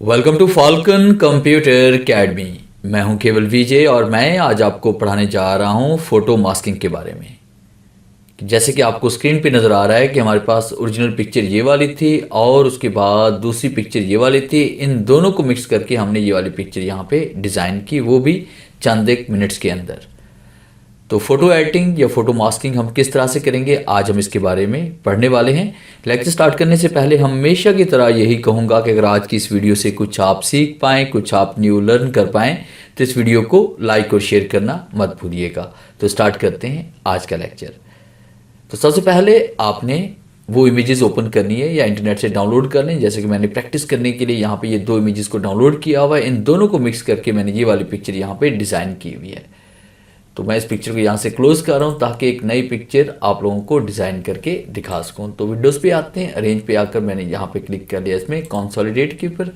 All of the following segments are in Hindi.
Welcome to Falcon computer academy. मैं हूं केवल विजय और मैं आज आपको पढ़ाने जा रहा हूं फोटो मास्किंग के बारे में। जैसे कि आपको स्क्रीन पे नज़र आ रहा है कि हमारे पास ओरिजिनल पिक्चर ये वाली थी और उसके बाद दूसरी पिक्चर ये वाली थी। इन दोनों को मिक्स करके हमने ये वाली पिक्चर यहाँ पे डिज़ाइन की, वो भी चंद एक मिनट्स के अंदर। तो फ़ोटो एडिटिंग या फ़ोटो मास्किंग हम किस तरह से करेंगे, आज हम इसके बारे में पढ़ने वाले हैं। लेक्चर स्टार्ट करने से पहले हमेशा की तरह यही कहूँगा कि अगर आज की इस वीडियो से कुछ आप सीख पाएँ, कुछ आप न्यू लर्न कर पाएँ, तो इस वीडियो को लाइक और शेयर करना मत भूलिएगा। तो स्टार्ट करते हैं आज का लेक्चर। तो सबसे पहले आपने वो इमेजेस ओपन करनी है या इंटरनेट से डाउनलोड कर लें। जैसे कि मैंने प्रैक्टिस करने के लिए यहाँ पे ये दो इमेजेस को डाउनलोड किया हुआ है। इन दोनों को मिक्स करके मैंने ये वाली पिक्चर यहाँ पे डिज़ाइन की हुई है। तो मैं इस पिक्चर को यहाँ से क्लोज कर रहा हूँ ताकि एक नई पिक्चर आप लोगों को डिज़ाइन करके दिखा सकूँ। तो विंडोज़ पे आते हैं, अरेंज पे आकर मैंने यहाँ पे क्लिक कर लिया इसमें कंसोलिडेट के ऊपर,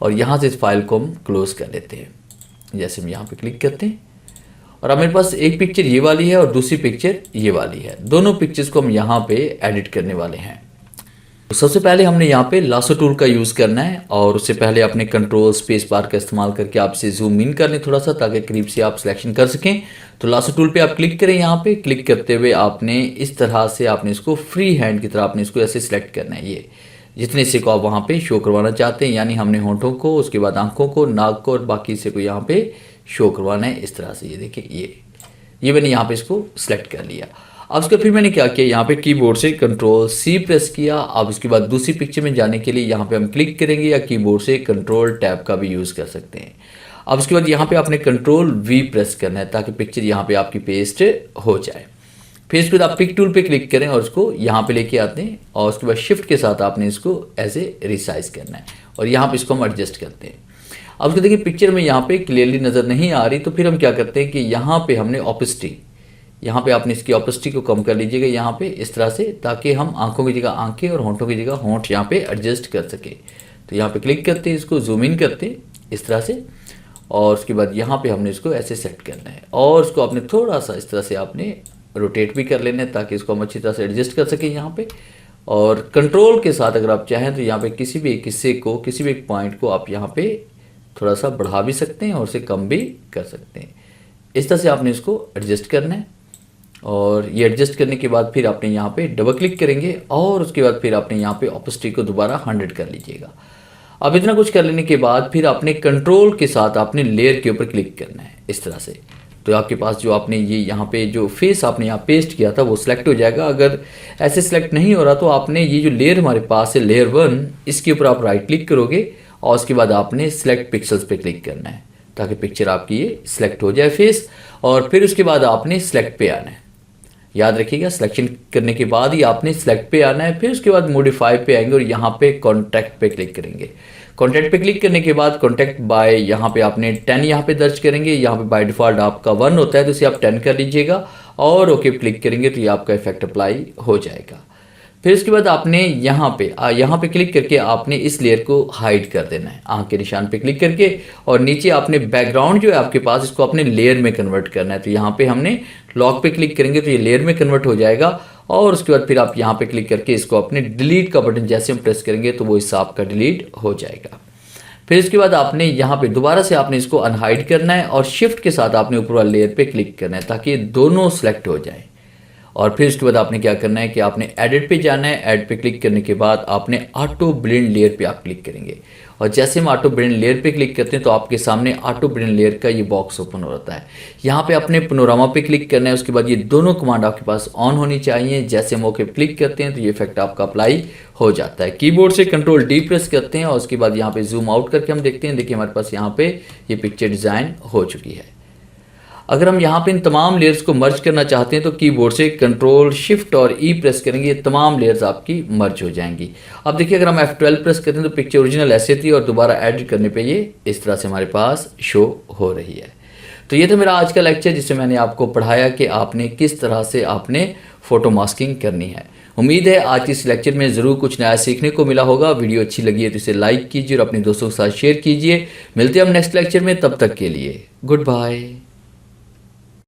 और यहाँ से इस फाइल को हम क्लोज कर लेते हैं। जैसे हम यहाँ पे क्लिक करते हैं और अब मेरे पास एक पिक्चर ये वाली है और दूसरी पिक्चर ये वाली है। दोनों पिक्चर्स को हम यहाँ पे एडिट करने वाले हैं। तो सबसे पहले हमने यहाँ पे लासो टूल का यूज़ करना है और उससे पहले अपने कंट्रोल स्पेस बार का इस्तेमाल करके आपसे जूम इन कर लें थोड़ा सा, ताकि करीब से आप सिलेक्शन कर सकें। तो लासो टूल पे आप क्लिक करें। यहाँ पे क्लिक करते हुए आपने इस तरह से आपने इसको फ्री हैंड की तरह आपने इसको ऐसे सिलेक्ट करना है। ये जितने हिस्से को आप वहाँ पे शो करवाना चाहते हैं, यानी हमने होंठों को, उसके बाद आंखों को, नाक को और बाकी हिस्से को यहाँ पे शो करवाना है इस तरह से। ये देखिए, ये मैंने यहाँ पे इसको सिलेक्ट कर लिया। अब उसके फिर मैंने क्या किया, यहाँ पे कीबोर्ड से कंट्रोल सी प्रेस किया। अब उसके बाद दूसरी पिक्चर में जाने के लिए यहाँ पे हम क्लिक करेंगे या कीबोर्ड से कंट्रोल टैब का भी यूज़ कर सकते हैं। अब उसके बाद यहाँ पे आपने कंट्रोल वी प्रेस करना है ताकि पिक्चर यहाँ पे आपकी पेस्ट हो जाए। फिर इसके बाद आप पिक टूल पे क्लिक करें और उसको यहाँ पे लेके आते हैं और उसके बाद शिफ्ट के साथ आपने इसको ऐसे रिसाइज करना है और यहाँ पे इसको हम एडजस्ट करते हैं। अब उसको देखिए पिक्चर में यहाँ पे क्लियरली नज़र नहीं आ रही, तो फिर हम क्या करते हैं कि यहाँ पे हमने ऑपोसिटी, यहाँ पे आपने इसकी ऑपोसिटी को कम कर लीजिएगा यहाँ पे इस तरह से, ताकि हम आंखों की जगह आंखें और होंठों की जगह होंठ यहाँ पे एडजस्ट कर सके। तो यहाँ पे क्लिक करते हैं, इसको जूम इन करते हैं इस तरह से, और उसके बाद यहाँ पे हमने इसको ऐसे सेट करना है और उसको आपने थोड़ा सा इस तरह से आपने रोटेट भी कर लेना है ताकि इसको हम अच्छी तरह से एडजस्ट कर सकें यहाँ पे। और कंट्रोल के साथ अगर आप चाहें तो यहाँ पे किसी भी एक हिस्से को, किसी भी एक पॉइंट को आप यहाँ पे थोड़ा सा बढ़ा भी सकते हैं और उसे कम भी कर सकते हैं। इस तरह से आपने इसको एडजस्ट करना है और ये एडजस्ट करने के बाद फिर आपने यहाँ पे डबल क्लिक करेंगे और उसके बाद फिर आपने यहाँ पे ऑपोसिटी को दोबारा 100 कर लीजिएगा। अब इतना कुछ कर लेने के बाद फिर आपने कंट्रोल के साथ आपने लेयर के ऊपर क्लिक करना है इस तरह से। तो आपके पास जो आपने ये यहाँ पे जो फेस आपने यहाँ पेस्ट किया था वो सिलेक्ट हो जाएगा। अगर ऐसे सिलेक्ट नहीं हो रहा तो आपने ये जो लेयर हमारे पास है लेयर 1, इसके ऊपर आप राइट क्लिक करोगे और उसके बाद आपने सिलेक्ट पिक्सल्स पे क्लिक करना है ताकि पिक्चर आपकी ये सिलेक्ट हो जाए फेस। और फिर उसके बाद आपने सिलेक्ट पे आना है। याद रखिएगा, सिलेक्शन करने के बाद ही आपने सिलेक्ट पे आना है। फिर उसके बाद मॉडिफाई पे आएंगे और यहाँ पे कॉन्टैक्ट पे क्लिक करेंगे। कॉन्टैक्ट पे क्लिक करने के बाद कॉन्टैक्ट बाय यहाँ पे आपने 10 यहाँ पे दर्ज करेंगे। यहाँ पे बाय डिफ़ॉल्ट आपका 1 होता है तो इसे आप 10 कर लीजिएगा और ओके क्लिक करेंगे तो ये आपका इफेक्ट अप्लाई हो जाएगा। फिर उसके बाद आपने यहाँ पे क्लिक करके आपने इस लेयर को हाइड कर देना है आँख के निशान पे क्लिक करके, और नीचे आपने बैकग्राउंड जो है आपके पास इसको अपने लेयर में कन्वर्ट करना है। तो यहाँ पे हमने लॉक पे क्लिक करेंगे तो ये लेयर में कन्वर्ट हो जाएगा और उसके बाद फिर आप यहाँ पे क्लिक करके इसको अपने डिलीट का बटन जैसे हम प्रेस करेंगे तो वो हिस्सा आपका डिलीट हो जाएगा। फिर इसके बाद आपने यहाँ पे दोबारा से आपने इसको अनहाइड करना है और शिफ्ट के साथ आपने ऊपर वाले लेयर पे क्लिक करना है ताकि ये दोनों सेलेक्ट हो जाए। और फिर उसके बाद आपने क्या करना है कि आपने एडिट पे जाना है। एड पे क्लिक करने के बाद आपने ऑटो ब्लेंड लेयर पे आप क्लिक करेंगे और जैसे हम ऑटो ब्लेंड लेयर पे क्लिक करते हैं तो आपके सामने ऑटो ब्लेंड लेयर का ये बॉक्स ओपन हो जाता है। यहाँ पे अपने पैनोरामा पे क्लिक करना है। उसके बाद ये दोनों कमांड आपके पास ऑन होनी चाहिए। जैसे हम ओके क्लिक करते हैं तो ये इफेक्ट आपका अप्लाई हो जाता है। कीबोर्ड से कंट्रोल डी प्रेस करते हैं और उसके बाद यहाँ पे जूम आउट करके हम देखते हैं। देखिए हमारे पास यहाँ पे ये पिक्चर डिज़ाइन हो चुकी है। अगर हम यहाँ पे इन तमाम लेयर्स को मर्ज करना चाहते हैं तो कीबोर्ड से कंट्रोल शिफ्ट और ई प्रेस करेंगे, ये तमाम लेयर्स आपकी मर्ज हो जाएंगी। अब देखिए अगर हम F12 प्रेस करते हैं तो पिक्चर ओरिजिनल ऐसे थी और दोबारा एडिट करने पे ये इस तरह से हमारे पास शो हो रही है। तो ये था मेरा आज का लेक्चर जिससे मैंने आपको पढ़ाया कि आपने किस तरह से आपने फ़ोटो मास्किंग करनी है। उम्मीद है आज इस लेक्चर में ज़रूर कुछ नया सीखने को मिला होगा। वीडियो अच्छी लगी है तो इसे लाइक कीजिए और अपने दोस्तों के साथ शेयर कीजिए। मिलते हैं हम नेक्स्ट लेक्चर में, तब तक के लिए गुड बाय।